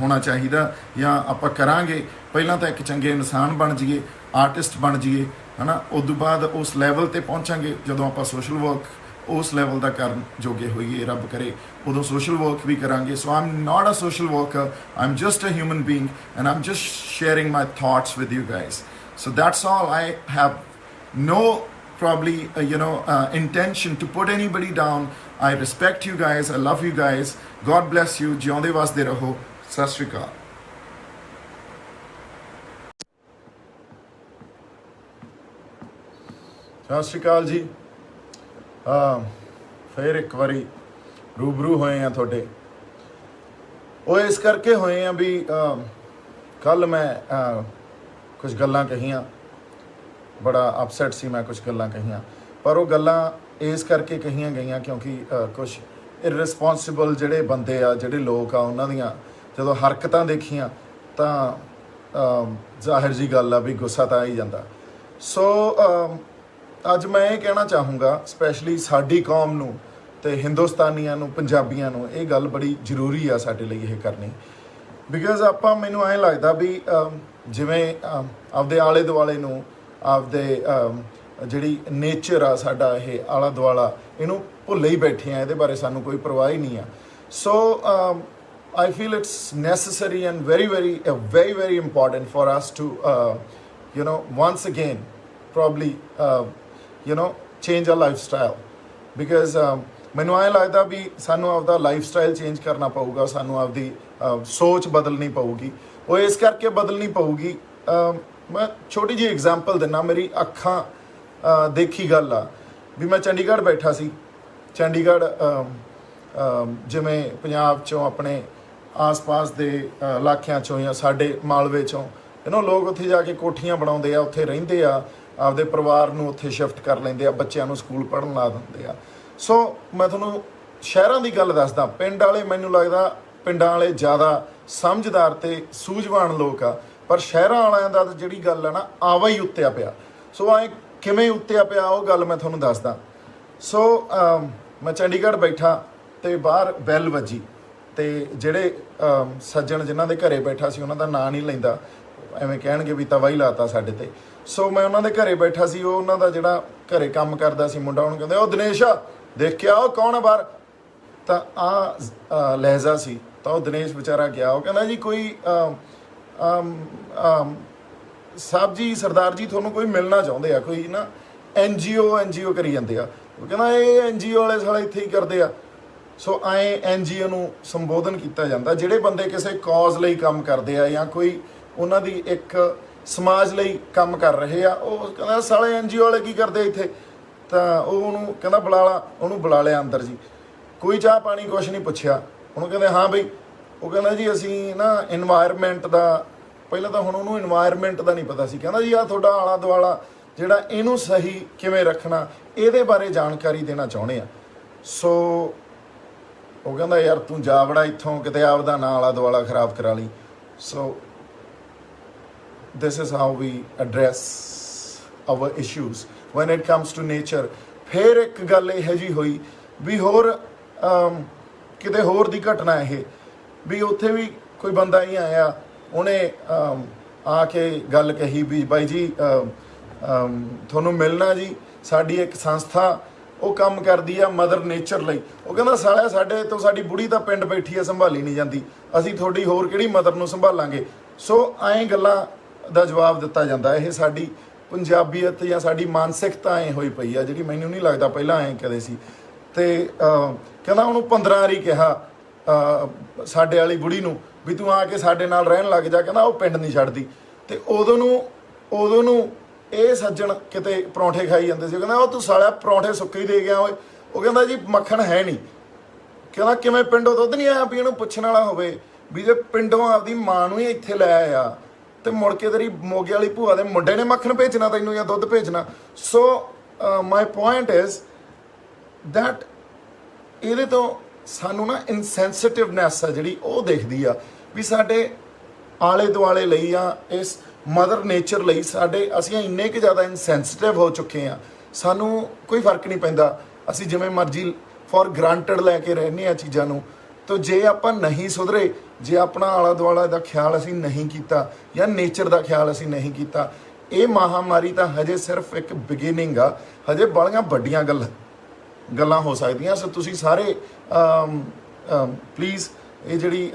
ਹੋਣਾ ਚਾਹੀਦਾ, ਜਾਂ ਆਪਾਂ ਕਰਾਂਗੇ ਪਹਿਲਾਂ ਤਾਂ ਇੱਕ ਚੰਗੇ ਇਨਸਾਨ ਬਣ ਜਾਈਏ, ਆਰਟਿਸਟ ਬਣ ਜਾਈਏ, ਹੈ ਨਾ। ਉਸ ਤੋਂ ਬਾਅਦ ਉਸ ਲੈਵਲ 'ਤੇ ਪਹੁੰਚਾਂਗੇ ਜਦੋਂ ਆਪਾਂ ਸੋਸ਼ਲ ਵਰਕ ਉਸ ਲੈਵਲ ਦਾ ਕਰਨ ਜੋਗੇ ਹੋਈਏ, ਰੱਬ ਕਰੇ ਉਦੋਂ ਸੋਸ਼ਲ ਵਰਕ ਵੀ ਕਰਾਂਗੇ। So I am not a social worker, I am just a human being and I am just sharing my thoughts with you guys. So that's all. I have no probably intention to put anybody down. I respect you guys. I love you guys. God bless you. ਜਿਉਂਦੇ ਵਸਦੇ ਰਹੋ। ਸਤਿ ਸ਼੍ਰੀ ਅਕਾਲ। ਸਤਿ ਸ਼੍ਰੀ ਅਕਾਲ ਜੀ। ਫਿਰ ਇੱਕ ਵਾਰੀ ਰੂਬਰੂ ਹੋਏ ਆ ਤੁਹਾਡੇ। ਉਹ ਇਸ ਕਰਕੇ ਹੋਏ ਆ ਵੀ ਕੱਲ ਮੈਂ ਕੁਝ ਗੱਲਾਂ ਕਹੀਆਂ, ਬੜਾ ਅਪਸੈਟ ਸੀ ਮੈਂ ਕੁਝ ਗੱਲਾਂ ਕਹੀਆਂ, ਪਰ ਉਹ ਗੱਲਾਂ ਇਸ ਕਰਕੇ ਕਹੀਆਂ ਗਈਆਂ ਕਿਉਂਕਿ ਕੁਝ ਇਰਰਿਸਪੌਂਸਿਬਲ ਜਿਹੜੇ ਬੰਦੇ ਆ, ਜਿਹੜੇ ਲੋਕ ਆ, ਉਹਨਾਂ ਦੀਆਂ ਜਦੋਂ ਹਰਕਤਾਂ ਦੇਖੀਆਂ ਤਾਂ ਜ਼ਾਹਿਰ ਜੀ ਗੱਲ ਆ ਵੀ ਗੁੱਸਾ ਤਾਂ ਆ ਹੀ ਜਾਂਦਾ। ਸੋ ਅੱਜ ਮੈਂ ਇਹ ਕਹਿਣਾ ਚਾਹੂੰਗਾ ਸਪੈਸ਼ਲੀ ਸਾਡੀ ਕੌਮ ਨੂੰ ਅਤੇ ਹਿੰਦੁਸਤਾਨੀਆਂ ਨੂੰ, ਪੰਜਾਬੀਆਂ ਨੂੰ, ਇਹ ਗੱਲ ਬੜੀ ਜ਼ਰੂਰੀ ਆ ਸਾਡੇ ਲਈ ਇਹ ਕਰਨੀ। ਬਿਕਾਜ਼ ਆਪਾਂ, ਮੈਨੂੰ ਐਂ ਲੱਗਦਾ ਵੀ ਜਿਵੇਂ ਆਪਦੇ ਆਲੇ ਦੁਆਲੇ ਨੂੰ, ਆਪਦੇ ਜਿਹੜੀ ਨੇਚਰ ਆ ਸਾਡਾ, ਇਹ ਆਲਾ ਦੁਆਲਾ, ਇਹਨੂੰ ਭੁੱਲ ਹੀ ਬੈਠੇ ਆ, ਇਹਦੇ ਬਾਰੇ ਸਾਨੂੰ ਕੋਈ ਪਰਵਾਹ ਹੀ ਨਹੀਂ ਆ। So I feel it's necessary and very important for us to once again probably change our lifestyle, because ਮੈਨੂੰ ਐਂ ਲੱਗਦਾ ਵੀ ਸਾਨੂੰ ਆਪਦਾ ਲਾਈਫ ਸਟਾਈਲ ਚੇਂਜ ਕਰਨਾ ਪਊਗਾ, ਸਾਨੂੰ ਆਪਦੀ ਸੋਚ ਬਦਲਣੀ ਪਊਗੀ। ਉਹ ਇਸ ਕਰਕੇ ਬਦਲਣੀ ਪਊਗੀ, ਮੈਂ ਛੋਟੀ ਜਿਹੀ ਐਗਜ਼ਾਮਪਲ ਦਿੰਦਾ, ਮੇਰੀ ਅੱਖਾਂ ਦੇਖੀ ਗੱਲ ਆ ਵੀ ਮੈਂ ਚੰਡੀਗੜ੍ਹ ਬੈਠਾ ਸੀ। ਚੰਡੀਗੜ੍ਹ ਜਿਵੇਂ ਪੰਜਾਬ 'ਚੋਂ ਆਪਣੇ ਆਸ-ਪਾਸ ਦੇ ਇਲਾਕਿਆਂ 'ਚੋਂ ਜਾਂ ਸਾਡੇ ਮਾਲਵੇ 'ਚੋਂ ਲੋਕ ਉੱਥੇ ਜਾ ਕੇ ਕੋਠੀਆਂ ਬਣਾਉਂਦੇ ਆ, ਉੱਥੇ ਰਹਿੰਦੇ ਆ, ਆਪਦੇ ਪਰਿਵਾਰ ਨੂੰ ਉੱਥੇ ਸ਼ਿਫਟ ਕਰ ਲੈਂਦੇ ਆ, ਬੱਚਿਆਂ ਨੂੰ ਸਕੂਲ ਪੜ੍ਹਨ ਲਾ ਦਿੰਦੇ ਆ। ਸੋ ਮੈਂ ਤੁਹਾਨੂੰ ਸ਼ਹਿਰਾਂ ਦੀ ਗੱਲ ਦੱਸਦਾ। ਪਿੰਡ ਵਾਲੇ, ਮੈਨੂੰ ਲੱਗਦਾ ਪਿੰਡਾਂ ਵਾਲੇ ਜ਼ਿਆਦਾ ਸਮਝਦਾਰ ਅਤੇ ਸੂਝਵਾਨ ਲੋਕ ਆ, ਪਰ ਸ਼ਹਿਰਾਂ ਵਾਲਿਆਂ ਦਾ ਜਿਹੜੀ ਗੱਲ ਆ ਨਾ, ਆਵਾ ਹੀ ਉੱਤਿਆ ਪਿਆ। ਸੋ ਐਂ ਕਿਵੇਂ ਉੱਤਿਆ ਪਿਆ ਉਹ ਗੱਲ ਮੈਂ ਤੁਹਾਨੂੰ ਦੱਸਦਾ। ਸੋ ਮੈਂ ਚੰਡੀਗੜ੍ਹ ਬੈਠਾ ਅਤੇ ਬਾਹਰ ਬੈਲ ਵੱਜੀ, ਅਤੇ ਜਿਹੜੇ ਸੱਜਣ ਜਿਨ੍ਹਾਂ ਦੇ ਘਰੇ ਬੈਠਾ ਸੀ, ਉਹਨਾਂ ਦਾ ਨਾਂ ਨਹੀਂ ਲੈਂਦਾ, ਐਵੇਂ ਕਹਿਣਗੇ ਵੀ ਤਵਾ ਹੀ ਲਾਤਾ ਸਾਡੇ 'ਤੇ। ਸੋ ਮੈਂ ਉਹਨਾਂ ਦੇ ਘਰੇ ਬੈਠਾ ਸੀ, ਉਹ ਉਹਨਾਂ ਦਾ ਜਿਹੜਾ ਘਰੇ ਕੰਮ ਕਰਦਾ ਸੀ ਮੁੰਡਾ, ਉਹਨੂੰ ਕਹਿੰਦੇ, ਉਹ ਦਿਨੇਸ਼ ਆ, ਦੇਖਿਆ ਉਹ ਕੌਣ ਆ ਬਾਹਰ? ਤਾਂ ਆਹ ਲਹਿਜ਼ਾ ਸੀ। ਤਾਂ ਉਹ ਦਿਨੇਸ਼ ਵਿਚਾਰਾ ਗਿਆ, ਉਹ ਕਹਿੰਦਾ ਜੀ ਕੋਈ ਸਾਹਿਬ ਜੀ, ਸਰਦਾਰ ਜੀ, ਤੁਹਾਨੂੰ ਕੋਈ ਮਿਲਣਾ ਚਾਹੁੰਦੇ ਆ, ਕੋਈ ਨਾ NGO ਕਰੀ ਜਾਂਦੇ ਆ। ਉਹ ਕਹਿੰਦਾ ਇਹ NGO ਵਾਲੇ ਸਾਲੇ ਇੱਥੇ ਹੀ ਕਰਦੇ ਆ। ਸੋ ਐਂ NGO ਨੂੰ ਸੰਬੋਧਨ ਕੀਤਾ ਜਾਂਦਾ, ਜਿਹੜੇ ਬੰਦੇ ਕਿਸੇ ਕੌਜ਼ ਲਈ ਕੰਮ ਕਰਦੇ ਆ ਜਾਂ ਕੋਈ ਉਹਨਾਂ ਦੀ ਇੱਕ ਸਮਾਜ ਲਈ ਕੰਮ ਕਰ ਰਹੇ ਆ। ਉਹ ਕਹਿੰਦਾ ਸਾਲੇ NGO ਵਾਲੇ ਕੀ ਕਰਦੇ ਇੱਥੇ? ਤਾਂ ਉਹ ਉਹਨੂੰ ਕਹਿੰਦਾ ਬੁਲਾ ਲਾ। ਉਹਨੂੰ ਬੁਲਾ ਲਿਆ ਅੰਦਰ ਜੀ, ਕੋਈ ਚਾਹ ਪਾਣੀ ਕੁਛ ਨਹੀਂ ਪੁੱਛਿਆ। ਉਹਨੂੰ ਕਹਿੰਦੇ ਹਾਂ ਬਈ। ਉਹ ਕਹਿੰਦਾ ਜੀ ਅਸੀਂ ਨਾ ਇਨਵਾਇਰਮੈਂਟ ਦਾ, ਪਹਿਲਾਂ ਤਾਂ ਹੁਣ ਉਹਨੂੰ ਇਨਵਾਇਰਮੈਂਟ ਦਾ ਨਹੀਂ ਪਤਾ ਸੀ, ਕਹਿੰਦਾ ਜੀ ਆਹ ਤੁਹਾਡਾ ਆਲਾ ਦੁਆਲਾ ਜਿਹੜਾ, ਇਹਨੂੰ ਸਹੀ ਕਿਵੇਂ ਰੱਖਣਾ, ਇਹਦੇ ਬਾਰੇ ਜਾਣਕਾਰੀ ਦੇਣਾ ਚਾਹੁੰਦੇ ਆ। ਸੋ ਉਹ ਕਹਿੰਦਾ ਯਾਰ ਤੂੰ ਜਾ ਵੜਾ ਇੱਥੋਂ, ਕਿਤੇ ਆਪਦਾ ਨਾਂ ਆਲਾ ਦੁਆਲਾ ਖਰਾਬ ਕਰਾ ਲਈ। ਸੋ this is how we address our issues when it comes to nature। ਫਿਰ ਇੱਕ ਗੱਲ ਇਹੋ ਜਿਹੀ ਹੋਈ ਵੀ ਹੋਰ ਕਿਤੇ ਹੋਰ ਦੀ ਘਟਨਾ ਇਹ ਵੀ ਉੱਥੇ ਵੀ ਕੋਈ ਬੰਦਾ ਹੀ ਆਇਆ, ਉਹਨੇ ਆ ਕੇ ਗੱਲ ਕਹੀ ਵੀ ਬਾਈ ਜੀ ਤੁਹਾਨੂੰ ਮਿਲਣਾ ਜੀ, ਸਾਡੀ ਇੱਕ ਸੰਸਥਾ ਉਹ ਕੰਮ ਕਰਦੀ ਆ ਮਦਰ ਨੇਚਰ ਲਈ। ਉਹ ਕਹਿੰਦਾ ਸਾਲਿਆ ਸਾਡੇ ਤੋਂ ਸਾਡੀ ਬੁੜੀ ਤਾਂ ਪਿੰਡ ਬੈਠੀ ਆ, ਸੰਭਾਲੀ ਨਹੀਂ ਜਾਂਦੀ, ਅਸੀਂ ਤੁਹਾਡੀ ਹੋਰ ਕਿਹੜੀ ਮਦਰ ਨੂੰ ਸੰਭਾਲਾਂਗੇ। ਸੋ ਐਂ ਗੱਲਾਂ ਦਾ ਜਵਾਬ ਦਿੱਤਾ ਜਾਂਦਾ। ਇਹ ਸਾਡੀ ਪੰਜਾਬੀਅਤ ਜਾਂ ਸਾਡੀ ਮਾਨਸਿਕਤਾ ਐਂ ਹੋਈ ਪਈ ਆ, ਜਿਹੜੀ ਮੈਨੂੰ ਨਹੀਂ ਲੱਗਦਾ ਪਹਿਲਾਂ ਐਂ ਕਦੇ ਸੀ। ਅਤੇ ਕਹਿੰਦਾ ਉਹਨੂੰ 15 ਵਾਰੀ ਕਿਹਾ ਸਾਡੇ ਵਾਲੀ ਬੁੜੀ ਨੂੰ ਵੀ ਤੂੰ ਆ ਕੇ ਸਾਡੇ ਨਾਲ ਰਹਿਣ ਲੱਗ ਜਾ, ਕਹਿੰਦਾ ਉਹ ਪਿੰਡ ਨਹੀਂ ਛੱਡਦੀ। ਅਤੇ ਉਦੋਂ ਨੂੰ ਇਹ ਸੱਜਣ ਕਿਤੇ ਪਰੌਂਠੇ ਖਾਈ ਜਾਂਦੇ ਸੀ, ਉਹ ਕਹਿੰਦਾ ਉਹ ਤੂੰ ਸਾਲਿਆ ਪਰੌਂਠੇ ਸੁੱਕੇ ਹੀ ਦੇ ਗਿਆ ਓਏ। ਉਹ ਕਹਿੰਦਾ ਜੀ ਮੱਖਣ ਹੈ ਨਹੀਂ। ਕਹਿੰਦਾ ਕਿਵੇਂ ਪਿੰਡੋਂ ਦੁੱਧ ਨਹੀਂ ਆਇਆ ਵੀ ਇਹਨੂੰ ਪੁੱਛਣ ਵਾਲਾ ਹੋਵੇ ਵੀ ਜੇ ਪਿੰਡੋਂ ਆਪਦੀ ਮਾਂ ਨੂੰ ਹੀ ਇੱਥੇ ਲੈ ਆਇਆ ਅਤੇ ਮੁੜ ਕੇ ਤੇਰੀ ਮੋਗੇ ਵਾਲੀ ਭੂਆ ਦੇ ਮੁੰਡੇ ਨੇ ਮੱਖਣ ਭੇਜਣਾ ਤੈਨੂੰ ਜਾਂ ਦੁੱਧ ਭੇਜਣਾ। ਸੋ ਮਾਈ ਪੁਆਇੰਟ ਇਜ਼ ਦੈਟ ਇਹਦੇ ਤੋਂ ਸਾਨੂੰ ਨਾ ਇਨਸੈਂਸਿਟਿਵਨੈਸ ਆ ਜਿਹੜੀ ਉਹ ਦਿਖਦੀ ਆ ਵੀ ਸਾਡੇ ਆਲੇ ਦੁਆਲੇ ਲਈ ਜਾਂ ਇਸ ਮਦਰ ਨੇਚਰ ਲਈ ਅਸੀਂ ਇੰਨੇ ਕੁ ਜ਼ਿਆਦਾ ਇਨਸੈਂਸਿਟਿਵ ਹੋ ਚੁੱਕੇ ਹਾਂ, ਸਾਨੂੰ ਕੋਈ ਫਰਕ ਨਹੀਂ ਪੈਂਦਾ। ਅਸੀਂ ਜਿਵੇਂ ਮਰਜ਼ੀ ਫੋਰ ਗ੍ਰਾਂਟਡ ਲੈ ਕੇ ਰਹਿੰਦੇ ਹਾਂ ਚੀਜ਼ਾਂ ਨੂੰ। ਤਾਂ ਜੇ ਆਪਾਂ ਨਹੀਂ ਸੁਧਰੇ, ਜੇ ਆਪਣਾ ਆਲਾ ਦੁਆਲਾ ਦਾ ਖਿਆਲ ਅਸੀਂ ਨਹੀਂ ਕੀਤਾ ਜਾਂ ਨੇਚਰ ਦਾ ਖਿਆਲ ਅਸੀਂ ਨਹੀਂ ਕੀਤਾ, ਇਹ ਮਹਾਮਾਰੀ ਤਾਂ ਹਜੇ ਸਿਰਫ ਇੱਕ ਬਿਗਿਨਿੰਗ ਆ, ਹਜੇ ਬੜੀਆਂ ਵੱਡੀਆਂ ਗੱਲਾਂ ਗੱਲਾਂ ਹੋ ਸਕਦੀਆਂ। ਸੋ ਤੁਸੀਂ ਸਾਰੇ ਪਲੀਜ਼ ਇਹ ਜਿਹੜੀ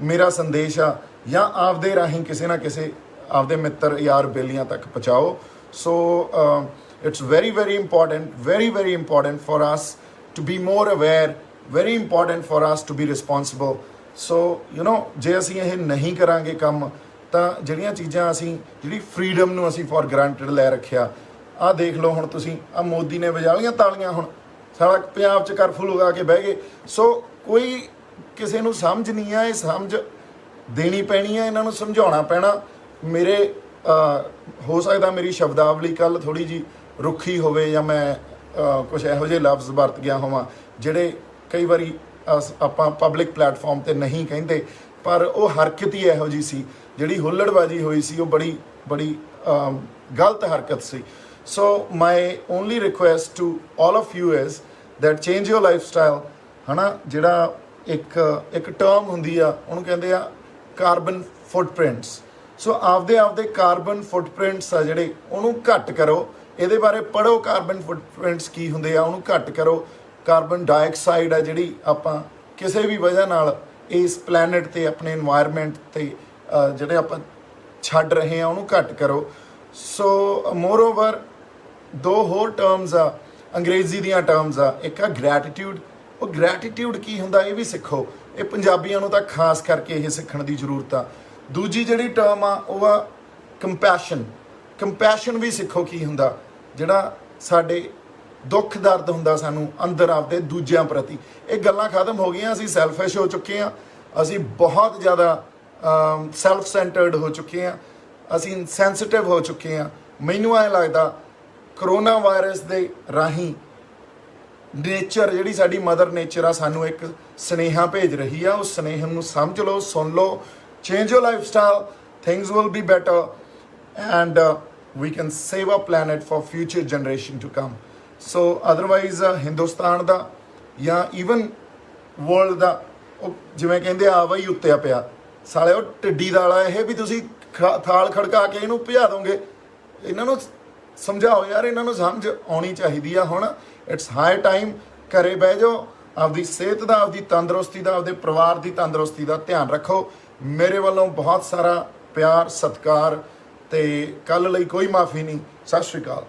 ਮੇਰਾ ਸੰਦੇਸ਼ ਆ ਜਾਂ ਆਪਦੇ ਰਾਹੀਂ ਕਿਸੇ ਨਾ ਕਿਸੇ ਆਪਦੇ ਮਿੱਤਰ ਯਾਰ ਬੇਲੀਆਂ ਤੱਕ ਪਹੁੰਚਾਓ। So it's very important for us to be more aware, very important for us to be responsible. So ਜੇ ਅਸੀਂ ਇਹ ਨਹੀਂ ਕਰਾਂਗੇ ਕੰਮ ਤਾਂ ਜਿਹੜੀਆਂ ਚੀਜ਼ਾਂ ਅਸੀਂ ਜਿਹੜੀ ਫਰੀडम ਨੂੰ ਅਸੀਂ ਫॉर ਗ੍ਰਾਂਟਡ ਲੈ ਰੱਖਿਆ, ਆਹ ਦੇਖ ਲਓ ਹੁਣ ਤੁਸੀਂ ਆ ਮੋਦੀ ਨੇ ਵਜਾ ਲਈਆਂ ਤਾਲੀਆਂ, ਹੁਣ ਸਾਰਾ ਪੰਜਾਬ 'ਚ ਕਰਫਿਊ ਲਗਾ ਕੇ ਬਹਿ ਗਏ। ਸੋ ਕੋਈ ਕਿਸੇ ਨੂੰ ਸਮਝ ਨਹੀਂ ਆ, ਇਹ ਸਮਝ ਦੇਣੀ ਪੈਣੀ ਆ, ਇਹਨਾਂ ਨੂੰ ਸਮਝਾਉਣਾ ਪੈਣਾ। ਮੇਰੇ ਹੋ ਸਕਦਾ ਮੇਰੀ ਸ਼ਬਦਾਵਲੀ ਕੱਲ ਥੋੜੀ ਜੀ ਰੁੱਖੀ ਹੋਵੇ ਜਾਂ ਮੈਂ ਕੁਝ ਇਹੋ ਜਿਹੇ ਲਫ਼ਜ਼ ਵਰਤ ਗਿਆ ਹੋਵਾਂ ਜਿਹੜੇ ਕਈ ਵਾਰੀ ਆਪਾਂ ਪਬਲਿਕ ਪਲੇਟਫਾਰਮ ਤੇ ਨਹੀਂ ਕਹਿੰਦੇ, ਪਰ ਉਹ ਹਰਕਤ ਹੀ ਇਹੋ ਜਿਹੀ ਸੀ, ਜਿਹੜੀ ਹੁੱਲੜਬਾਜ਼ੀ ਹੋਈ ਸੀ, ਉਹ ਬੜੀ ਗਲਤ ਹਰਕਤ ਸੀ। So my only request to all of you is that change your lifestyle. ਹੈ ਨਾ, ਜਿਹੜਾ ਇੱਕ ਟਰਮ ਹੁੰਦੀ ਆ, ਉਹਨੂੰ ਕਹਿੰਦੇ ਆ ਕਾਰਬਨ ਫੁੱਟਪ੍ਰਿੰਟਸ। ਸੋ ਆਪਦੇ ਕਾਰਬਨ ਫੁੱਟਪ੍ਰਿੰਟਸ ਆ ਜਿਹੜੇ, ਉਹਨੂੰ ਘੱਟ ਕਰੋ। ਇਹਦੇ ਬਾਰੇ ਪੜ੍ਹੋ, ਕਾਰਬਨ ਫੁੱਟਪ੍ਰਿੰਟਸ ਕੀ ਹੁੰਦੇ ਆ, ਉਹਨੂੰ ਘੱਟ ਕਰੋ। ਕਾਰਬਨ ਡਾਈਆਕਸਾਈਡ ਆ ਜਿਹੜੀ ਆਪਾਂ ਕਿਸੇ ਵੀ ਵਜ੍ਹਾ ਨਾਲ ਇਸ ਪਲੈਨਟ 'ਤੇ ਆਪਣੇ ਇਨਵਾਇਰਮੈਂਟ 'ਤੇ ਜਿਹੜੇ ਆਪਾਂ ਛੱਡ ਰਹੇ ਆ, ਉਹਨੂੰ ਘੱਟ ਕਰੋ। ਸੋ ਮੋਰ ਓਵਰ ਦੋ ਹੋਰ ਟਰਮਸ ਆ, ਅੰਗਰੇਜ਼ੀ ਦੀਆਂ ਟਰਮਸ ਆ, ਇੱਕ ਆ ਗ੍ਰੈਟੀਟਿਊਡ। ਉਹ ਗ੍ਰੈਟੀਟਿਊਡ ਕੀ ਹੁੰਦਾ ਇਹ ਵੀ ਸਿੱਖੋ, ਇਹ ਪੰਜਾਬੀਆਂ ਨੂੰ ਤਾਂ ਖਾਸ ਕਰਕੇ ਇਹ ਸਿੱਖਣ ਦੀ ਜ਼ਰੂਰਤ ਆ। ਦੂਜੀ ਜਿਹੜੀ ਟਰਮ ਆ ਉਹ ਆ ਕੰਪੈਸ਼ਨ ਵੀ ਸਿੱਖੋ ਕੀ ਹੁੰਦਾ, ਜਿਹੜਾ ਸਾਡੇ ਦੁੱਖ ਦਰਦ ਹੁੰਦਾ ਸਾਨੂੰ ਅੰਦਰ ਆਪਦੇ ਦੂਜਿਆਂ ਪ੍ਰਤੀ। ਇਹ ਗੱਲਾਂ ਖਤਮ ਹੋ ਗਈਆਂ, ਅਸੀਂ ਸੈਲਫਿਸ਼ ਹੋ ਚੁੱਕੇ ਹਾਂ, ਅਸੀਂ ਬਹੁਤ ਜ਼ਿਆਦਾ ਸੈਲਫ ਸੈਂਟਰਡ ਹੋ ਚੁੱਕੇ ਹਾਂ, ਅਸੀਂ ਇਨਸੈਂਸਿਟਿਵ ਹੋ ਚੁੱਕੇ ਹਾਂ। ਮੈਨੂੰ ਐਂ ਲੱਗਦਾ ਕਰੋਨਾ ਵਾਇਰਸ ਦੇ ਰਾਹੀਂ ਨੇਚਰ, ਜਿਹੜੀ ਸਾਡੀ ਮਦਰ ਨੇਚਰ ਆ, ਸਾਨੂੰ ਇੱਕ ਸੁਨੇਹਾ ਭੇਜ ਰਹੀ ਆ। ਉਸ ਸੁਨੇਹੇ ਨੂੰ ਸਮਝ ਲਓ, ਸੁਣ ਲਓ। Change your life style, things will be better and we can save our planet for future generation to come. So otherwise Hindustan ਦਾ ਜਾਂ ਈਵਨ ਵਰਲਡ ਦਾ ਉਹ ਜਿਵੇਂ ਕਹਿੰਦੇ ਆਵਾ ਹੀ ਉੱਤੇ ਪਿਆ ਸਾਲੇ, ਉਹ ਟਿੱਡੀ ਦਾਲਾ ਇਹ ਵੀ ਤੁਸੀਂ ਥਾਲ ਖੜਕਾ ਕੇ ਇਹਨੂੰ ਭਜਾ ਦੋਗੇ। ਇਹਨਾਂ ਨੂੰ ਸਮਝਾਓ ਯਾਰ, ਇਹਨਾਂ ਨੂੰ ਸਮਝ ਆਉਣੀ ਚਾਹੀਦੀ ਆ। ਹੁਣ ਇਟਸ ਹਾਈ ਟਾਈਮ ਘਰੇ ਬਹਿ ਜਾਓ, ਆਪਦੀ ਸਿਹਤ ਦਾ, ਆਪਦੀ ਤੰਦਰੁਸਤੀ ਦਾ, ਆਪਦੇ ਪਰਿਵਾਰ ਦੀ ਤੰਦਰੁਸਤੀ ਦਾ ਧਿਆਨ ਰੱਖੋ। ਮੇਰੇ ਵੱਲੋਂ ਬਹੁਤ ਸਾਰਾ ਪਿਆਰ, ਸਤਿਕਾਰ ਤੇ ਕੱਲ੍ਹ ਲਈ ਕੋਈ ਮਾਫੀ ਨਹੀਂ। ਸਤਿ ਸ਼੍ਰੀ ਅਕਾਲ।